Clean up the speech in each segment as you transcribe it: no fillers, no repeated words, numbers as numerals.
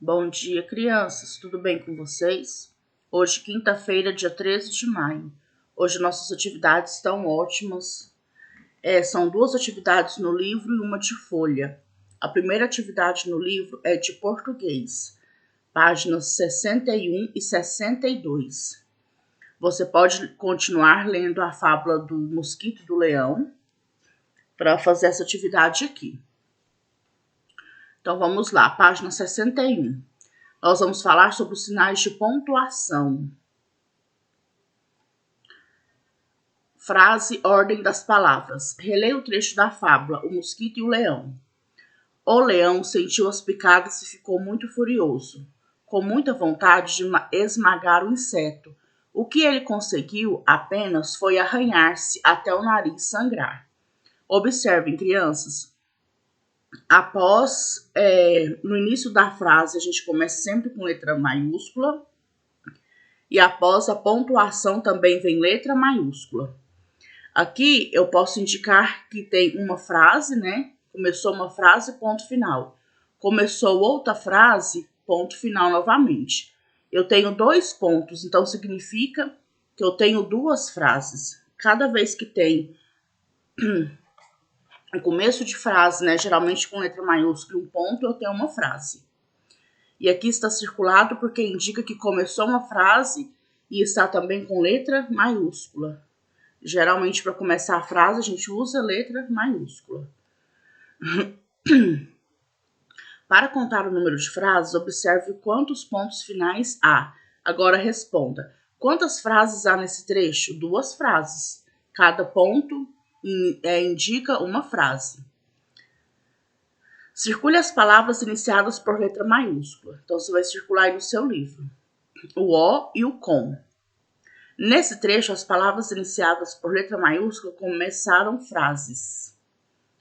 Bom dia, crianças. Tudo bem com vocês? Hoje, quinta-feira, dia 13 de maio. Hoje nossas atividades estão ótimas. São duas atividades no livro e uma de folha. A primeira atividade no livro é de português, páginas 61 e 62. Você pode continuar lendo a fábula do mosquito e do leão para fazer essa atividade aqui. Então vamos lá, página 61. Nós vamos falar sobre os sinais de pontuação. Frase, ordem das palavras. Releia o trecho da fábula, o mosquito e o leão. O leão sentiu as picadas e ficou muito furioso, com muita vontade de esmagar o inseto. O que ele conseguiu apenas foi arranhar-se até o nariz sangrar. Observem, crianças. No início da frase, a gente começa sempre com letra maiúscula. E após a pontuação também vem letra maiúscula. Aqui eu posso indicar que tem uma frase, né? Começou uma frase, ponto final. Começou outra frase, ponto final novamente. Eu tenho 2 pontos, então significa que eu tenho 2 frases. Cada vez que tem o começo de frase, né, geralmente com letra maiúscula e um ponto, eu tenho uma frase. E aqui está circulado porque indica que começou uma frase e está também com letra maiúscula. Geralmente, para começar a frase, a gente usa letra maiúscula. Para contar o número de frases, observe quantos pontos finais há. Agora responda. Quantas frases há nesse trecho? 2 frases. Cada ponto indica uma frase. Circule as palavras iniciadas por letra maiúscula. Então, você vai circular aí no seu livro. O O e o com. Nesse trecho, as palavras iniciadas por letra maiúscula começaram frases.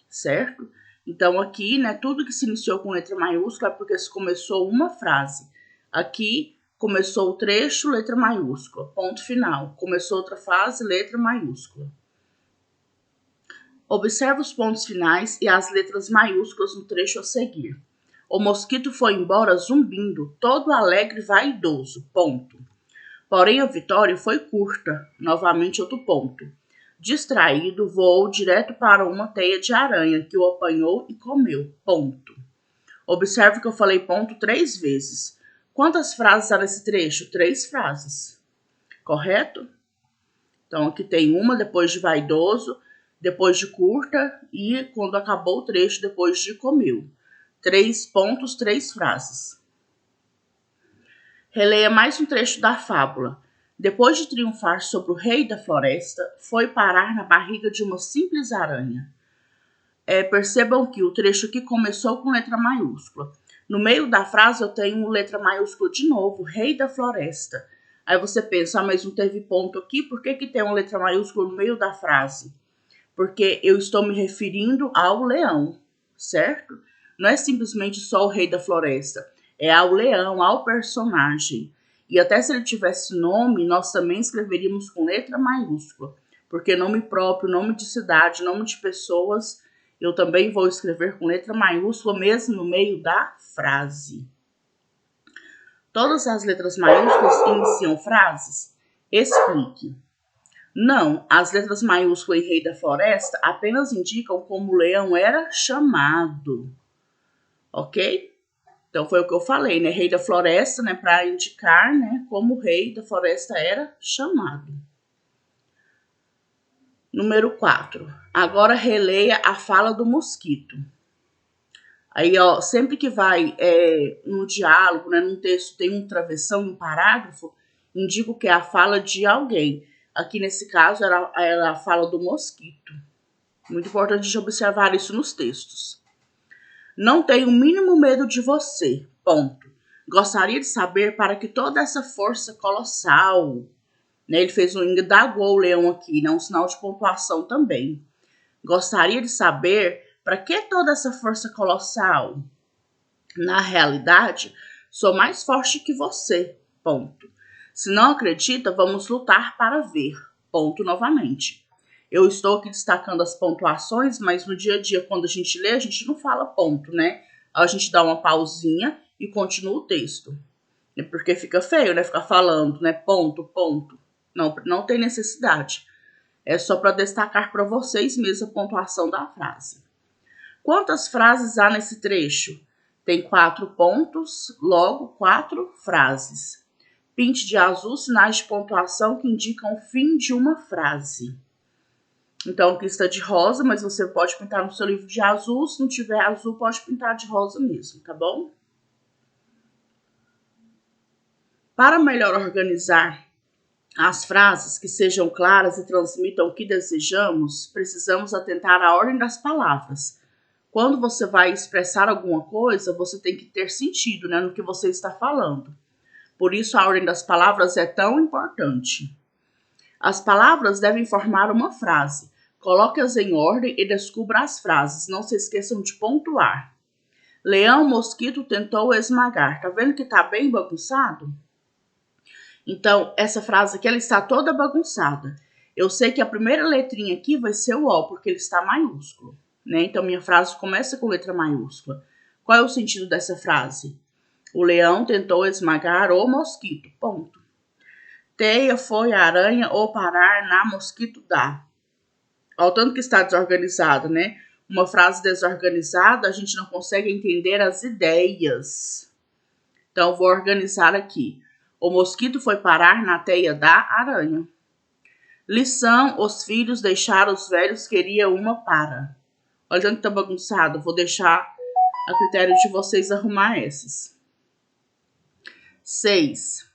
Certo? Então, aqui, né, tudo que se iniciou com letra maiúscula é porque se começou uma frase. Aqui, começou o trecho, letra maiúscula. Ponto final. Começou outra frase, letra maiúscula. Observe os pontos finais e as letras maiúsculas no trecho a seguir. O mosquito foi embora zumbindo, todo alegre e vaidoso. Ponto. Porém, a vitória foi curta. Novamente outro ponto. Distraído, voou direto para uma teia de aranha, que o apanhou e comeu. Ponto. Observe que eu falei ponto 3 vezes. Quantas frases há nesse trecho? 3 frases. Correto? Então, aqui tem uma depois de vaidoso, depois de curta e quando acabou o trecho, depois de comeu. 3 pontos, 3 frases. Releia mais um trecho da fábula. Depois de triunfar sobre o rei da floresta, foi parar na barriga de uma simples aranha. Percebam que o trecho aqui começou com letra maiúscula. No meio da frase eu tenho letra maiúscula de novo, rei da floresta. Aí você pensa, mas não teve ponto aqui, por que tem uma letra maiúscula no meio da frase? Porque eu estou me referindo ao leão, certo? Não é simplesmente só o rei da floresta, é ao leão, ao personagem. E até se ele tivesse nome, nós também escreveríamos com letra maiúscula, porque nome próprio, nome de cidade, nome de pessoas, eu também vou escrever com letra maiúscula, mesmo no meio da frase. Todas as letras maiúsculas iniciam frases? Explique. Não, as letras maiúsculas e rei da floresta apenas indicam como o leão era chamado. Ok? Então foi o que eu falei, né? Rei da floresta, né? Para indicar, né? Como o rei da floresta era chamado. Número 4. Agora releia a fala do mosquito. Aí, ó, sempre que vai no diálogo, né? Num texto tem um travessão, um parágrafo, indica que é a fala de alguém. Aqui nesse caso era a fala do mosquito. Muito importante de observar isso nos textos. Não tenho o mínimo medo de você. Ponto. Gostaria de saber para que toda essa força colossal, né, ele fez indagou o leão aqui, né, um sinal de pontuação também. Gostaria de saber para que toda essa força colossal? Na realidade, sou mais forte que você. Ponto. Se não acredita, vamos lutar para ver. Ponto novamente. Eu estou aqui destacando as pontuações, mas no dia a dia, quando a gente lê, a gente não fala ponto, né? A gente dá uma pausinha e continua o texto. Porque fica feio, né? Ficar falando, né? Ponto, ponto. Não tem necessidade. É só para destacar para vocês mesmo a pontuação da frase. Quantas frases há nesse trecho? Tem 4 pontos, logo 4 frases. Pinte de azul sinais de pontuação que indicam o fim de uma frase. Então, aqui está de rosa, mas você pode pintar no seu livro de azul. Se não tiver azul, pode pintar de rosa mesmo, tá bom? Para melhor organizar as frases que sejam claras e transmitam o que desejamos, precisamos atentar à ordem das palavras. Quando você vai expressar alguma coisa, você tem que ter sentido, né, no que você está falando. Por isso, a ordem das palavras é tão importante. As palavras devem formar uma frase. Coloque-as em ordem e descubra as frases. Não se esqueçam de pontuar. Leão mosquito tentou esmagar. Tá vendo que tá bem bagunçado? Então, essa frase aqui, ela está toda bagunçada. Eu sei que a primeira letrinha aqui vai ser o O, porque ele está maiúsculo, né? Então, minha frase começa com letra maiúscula. Qual é o sentido dessa frase? O leão tentou esmagar o mosquito, ponto. Teia foi a aranha ou parar na mosquito dá. Ao tanto que está desorganizado, né? Uma frase desorganizada, a gente não consegue entender as ideias. Então, vou organizar aqui. O mosquito foi parar na teia da aranha. Lição, os filhos deixaram os velhos, queria uma para. Olha onde está bagunçado, vou deixar a critério de vocês arrumar esses. 6.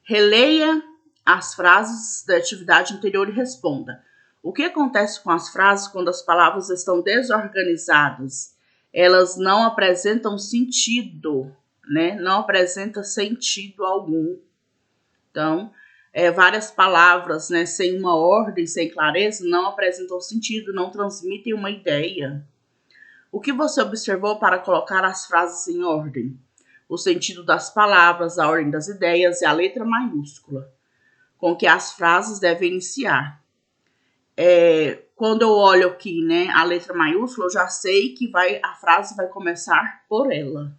Releia as frases da atividade anterior e responda. O que acontece com as frases quando as palavras estão desorganizadas? Elas não apresentam sentido, né? Não apresenta sentido algum. Então, várias palavras, né, sem uma ordem, sem clareza, não apresentam sentido, não transmitem uma ideia. O que você observou para colocar as frases em ordem? O sentido das palavras, a ordem das ideias e a letra maiúscula, com que as frases devem iniciar. Quando eu olho aqui, né, a letra maiúscula, eu já sei que a frase vai começar por ela.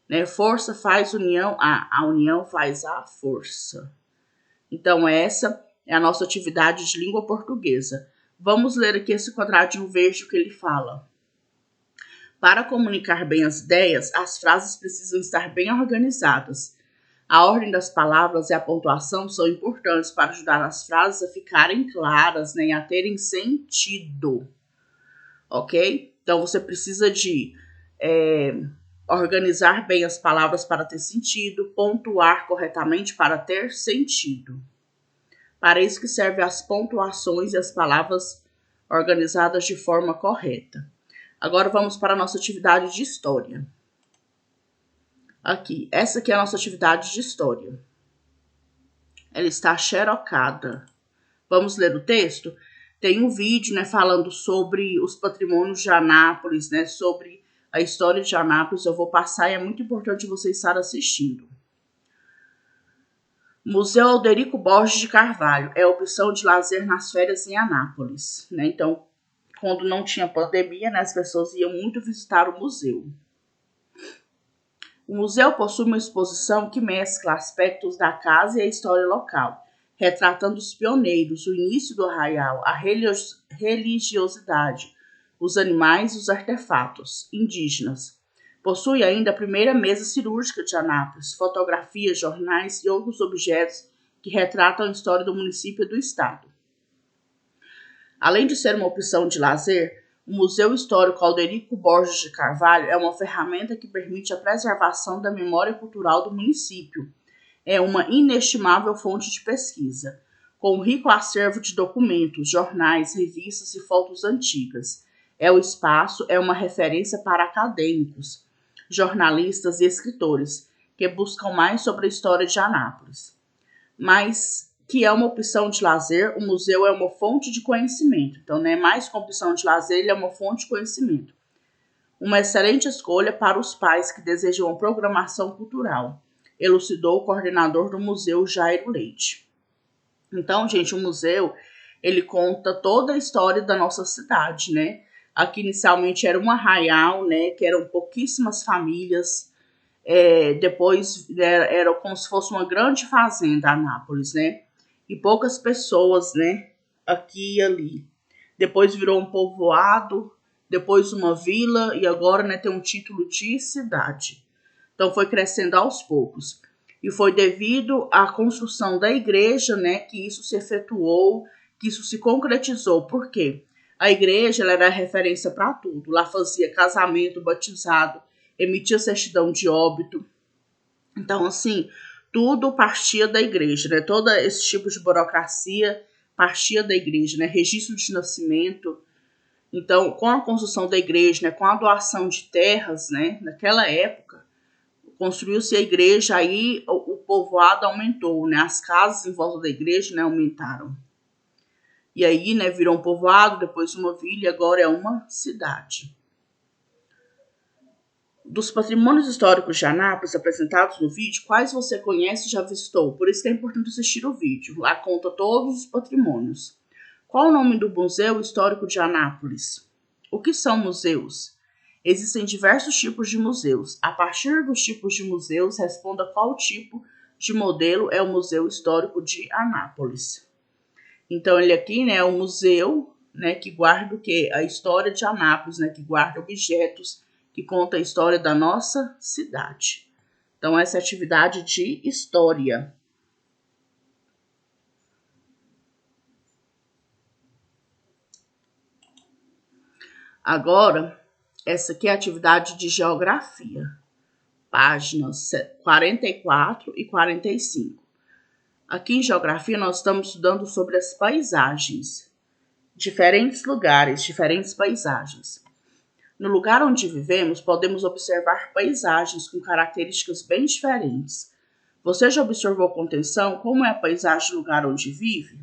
Né? Força faz união, a união faz a força. Então, essa é a nossa atividade de língua portuguesa. Vamos ler aqui esse quadradinho verde que ele fala. Para comunicar bem as ideias, as frases precisam estar bem organizadas. A ordem das palavras e a pontuação são importantes para ajudar as frases a ficarem claras, né, e a terem sentido. Ok? Então, você precisa de organizar bem as palavras para ter sentido, pontuar corretamente para ter sentido. Para isso que servem as pontuações e as palavras organizadas de forma correta. Agora vamos para a nossa atividade de história. Aqui, essa aqui é a nossa atividade de história. Ela está xerocada. Vamos ler o texto? Tem um vídeo, né, falando sobre os patrimônios de Anápolis, né, sobre a história de Anápolis. Eu vou passar e é muito importante vocês estarem assistindo. Museu Alderico Borges de Carvalho é a opção de lazer nas férias em Anápolis, né? Então, quando não tinha pandemia, né, as pessoas iam muito visitar o museu. O museu possui uma exposição que mescla aspectos da casa e a história local, retratando os pioneiros, o início do arraial, a religiosidade, os animais e os artefatos indígenas. Possui ainda a primeira mesa cirúrgica de Anápolis, fotografias, jornais e outros objetos que retratam a história do município e do estado. Além de ser uma opção de lazer, o Museu Histórico Alderico Borges de Carvalho é uma ferramenta que permite a preservação da memória cultural do município. É uma inestimável fonte de pesquisa, com um rico acervo de documentos, jornais, revistas e fotos antigas. O espaço é uma referência para acadêmicos, jornalistas e escritores que buscam mais sobre a história de Anápolis. Mas que é uma opção de lazer, o museu é uma fonte de conhecimento. Então, não é mais que uma opção de lazer, ele é uma fonte de conhecimento. Uma excelente escolha para os pais que desejam uma programação cultural, elucidou o coordenador do museu, Jairo Leite. Então, gente, o museu, ele conta toda a história da nossa cidade, né? Aqui, inicialmente, era um arraial, né? Que eram pouquíssimas famílias Depois era como se fosse uma grande fazenda, Anápolis, né? E poucas pessoas, né? Aqui e ali. Depois virou um povoado, depois uma vila e agora, né, tem um título de cidade. Então foi crescendo aos poucos. E foi devido à construção da igreja, né, que isso se efetuou, que isso se concretizou. Por quê? A igreja ela era referência para tudo. Lá fazia casamento, batizado, emitia certidão de óbito. Então, assim, tudo partia da igreja, né? Todo esse tipo de burocracia partia da igreja, né? Registro de nascimento. Então, com a construção da igreja, né? Com a doação de terras, né? Naquela época, construiu-se a igreja, aí o povoado aumentou, né? As casas em volta da igreja, né, aumentaram. E aí, né, virou um povoado, depois uma vila e agora é uma cidade. Dos patrimônios históricos de Anápolis apresentados no vídeo, quais você conhece e já visitou? Por isso que é importante assistir o vídeo. Lá conta todos os patrimônios. Qual o nome do Museu Histórico de Anápolis? O que são museus? Existem diversos tipos de museus. A partir dos tipos de museus, responda qual tipo de modelo é o Museu Histórico de Anápolis. Então, ele aqui, né, é um museu, né, que guarda o quê? A história de Anápolis, né, que guarda objetos, que conta a história da nossa cidade. Então, essa é a atividade de história. Agora, essa aqui é a atividade de geografia. Páginas 44 e 45. Aqui em geografia nós estamos estudando sobre as paisagens. Diferentes lugares, diferentes paisagens. No lugar onde vivemos, podemos observar paisagens com características bem diferentes. Você já observou com atenção como é a paisagem do lugar onde vive?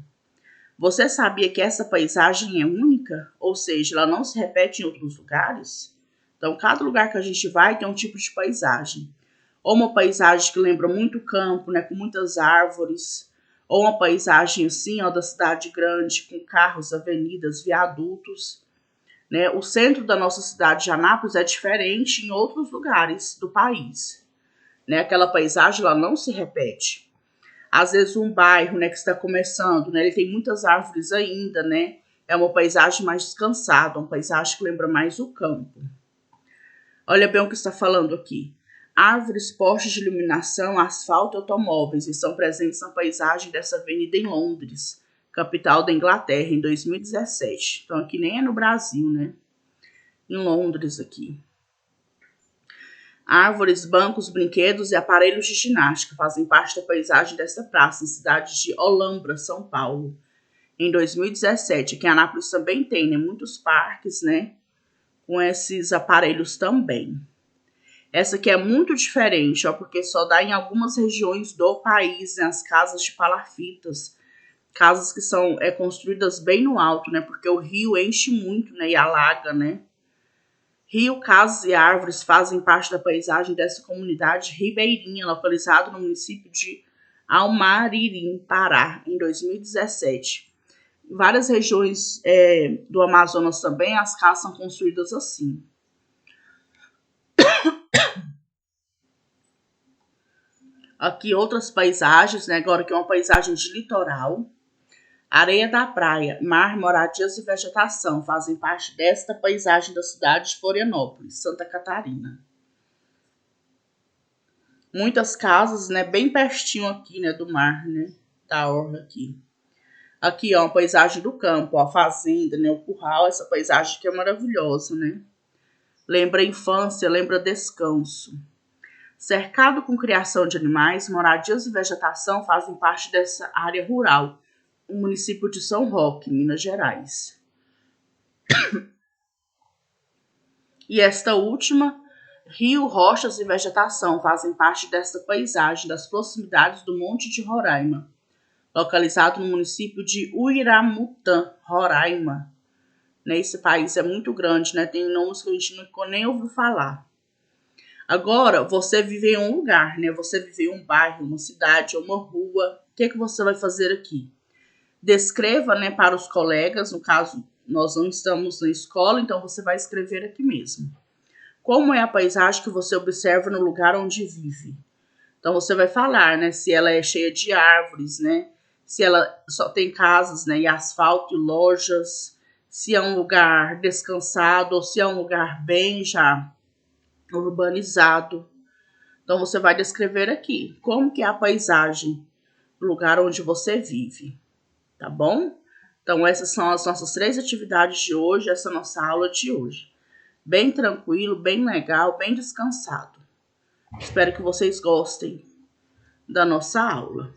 Você sabia que essa paisagem é única? Ou seja, ela não se repete em outros lugares? Então, cada lugar que a gente vai tem um tipo de paisagem. Ou uma paisagem que lembra muito campo, né, com muitas árvores. Ou uma paisagem assim, ó, da cidade grande, com carros, avenidas, viadutos. Né? O centro da nossa cidade de Anápolis é diferente em outros lugares do país. Né? Aquela paisagem ela não se repete. Às vezes um bairro, né, que está começando, né, ele tem muitas árvores ainda, né? É uma paisagem mais descansada, uma paisagem que lembra mais o campo. Olha bem o que está falando aqui. Árvores, postes de iluminação, asfalto e automóveis estão presentes na paisagem dessa avenida em Londres, capital da Inglaterra, em 2017. Então aqui nem é no Brasil, né? Em Londres aqui. Árvores, bancos, brinquedos e aparelhos de ginástica fazem parte da paisagem desta praça, em cidade de Olambra, São Paulo. Em 2017, aqui em Anápolis também tem, né, muitos parques, né, com esses aparelhos também. Essa aqui é muito diferente, ó, porque só dá em algumas regiões do país, né, as casas de palafitas, casas que são construídas bem no alto, né, porque o rio enche muito, né, e alaga, né. Rio, casas e árvores fazem parte da paisagem dessa comunidade ribeirinha, localizada no município de Almaririm, Pará, em 2017. Em várias regiões do Amazonas também, as casas são construídas assim. Aqui outras paisagens, né? Agora que é uma paisagem de litoral. Areia da praia, mar, moradias e vegetação fazem parte desta paisagem da cidade de Florianópolis, Santa Catarina. Muitas casas, né, bem pertinho aqui, né, do mar, né, da orla aqui. Aqui, ó, uma paisagem do campo, ó, a fazenda, né, o curral, essa paisagem aqui é maravilhosa, né. Lembra a infância, lembra descanso. Cercado com criação de animais, moradias e vegetação fazem parte dessa área rural, o município de São Roque, Minas Gerais. E esta última, rio, rochas e vegetação fazem parte desta paisagem das proximidades do Monte de Roraima, localizado no município de Uiramutã, Roraima. Esse país é muito grande, né? Tem nomes que a gente nunca nem ouviu falar. Agora, você vive em um lugar, né? Você vive em um bairro, uma cidade, uma rua. O que você vai fazer aqui? Descreva, né, para os colegas. No caso, nós não estamos na escola, então você vai escrever aqui mesmo. Como é a paisagem que você observa no lugar onde vive? Então você vai falar, né, se ela é cheia de árvores, né, se ela só tem casas, né, e asfalto e lojas, se é um lugar descansado ou se é um lugar bem já urbanizado. Então você vai descrever aqui como que é a paisagem do lugar onde você vive, tá bom? Então essas são as nossas 3 atividades de hoje, essa nossa aula de hoje. Bem tranquilo, bem legal, bem descansado. Espero que vocês gostem da nossa aula.